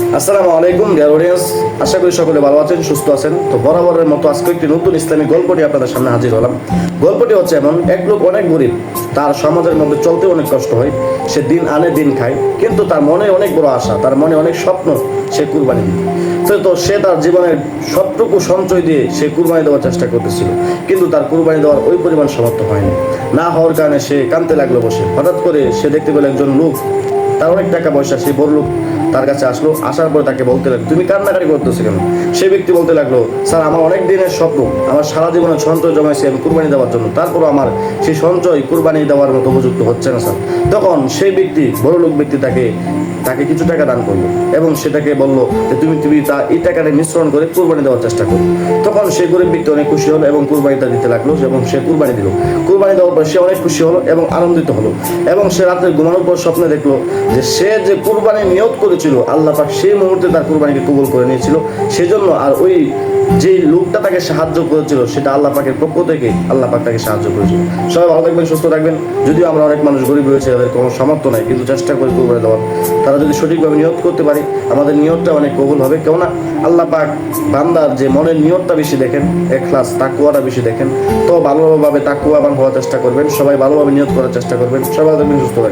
আসসালামু আলাইকুম dear audience, আশা করি সকলে ভালো আছেন, সুস্থ আছেন। তো বরাবরের মতো আজকে একটি নতুন ইসলামিক গল্পটি আপনাদের সামনে হাজির হলাম। গল্পটি হচ্ছে এমন, এক লোক অনেক গরিব, তার সমাজের মধ্যে চলতে অনেক কষ্ট হয়, সে দিন আনে দিন খায়, কিন্তু তার মনে অনেক বড় আশা, তার মনে অনেক স্বপ্ন, সে কুরবানি দিবে। তো সে তার জীবনের সবটুকু সঞ্চয় দিয়ে সে কুরবানি দেওয়ার চেষ্টা করতেছিল, কিন্তু তার কুরবানি দেওয়ার ওই পরিমাণ সামর্থ্য হয়নি। না হওয়ার কারণে সে কাঁদতে লাগলো বসে। হঠাৎ করে সে দেখতে পেল একজন লোক, তার অনেক টাকা পয়সা, সেই বড় লোক তার কাছে আসলো। আসার পরে তাকে বলতে লাগলো, তুমি কান্নাকাটি করতেছো কেন? সেই ব্যক্তি বলতে লাগলো, স্যার, আমার অনেক দিনের স্বপ্ন, আমার সারা জীবনের সঞ্চয় জমাইছি আমি কুরবানি দেওয়ার জন্য, তারপরও আমার সেই সঞ্চয় কুরবানি দেওয়ার মতো উপযুক্ত হচ্ছে না স্যার। তখন সেই ব্যক্তি, বড় লোক ব্যক্তি, তাকে কিছু টাকা দান করলো এবং সেটাকে বললো যে তুমি এই টাকাটা মিশ্রণ করে কুরবানি দেওয়ার চেষ্টা করো। তখন সেই গরিব ব্যক্তি অনেক খুশি হলো এবং কুরবানিটা দিতে লাগলো এবং সে কুরবানি দিল। কুরবানি দেওয়ার পর সে অনেক খুশি হলো এবং আনন্দিত হলো এবং সে রাত্রে ঘুমানোর পর স্বপ্নে দেখলো যে সে যে কুরবানি নিয়ত করেছিল, আল্লাহ পাক সেই মুহূর্তে তার কুরবানিকে কবুল করে নিয়েছিল। সেজন্য আর ওই যে লোকটা তাকে সাহায্য করেছিল, সেটা আল্লাহ পাকের পক্ষ থেকে আল্লাহ পাক তাকে সাহায্য করেছিল। সবাই ভালো থাকবেন, সুস্থ থাকবেন। যদিও আমরা অনেক মানুষ গরিব রয়েছে, তাদের কোনো সামর্থ্য নাই, কিন্তু চেষ্টা করি কুরবানি দেওয়ার। তারা যদি সঠিকভাবে নিয়ত করতে পারি, আমাদের নিয়তটা অনেক কবুল হবে। কেননা আল্লাহ পাক বান্দার যে মনের নিয়তটা বেশি দেখেন, ইখলাস তাকওয়াটা বেশি দেখেন। তো ভালোভাবে তাকওয়াবান হওয়ার চেষ্টা করবেন, সবাই ভালোভাবে নিয়ত করার চেষ্টা করবেন। সবাই ভালো থাকবেন, সুস্থ থাকবেন।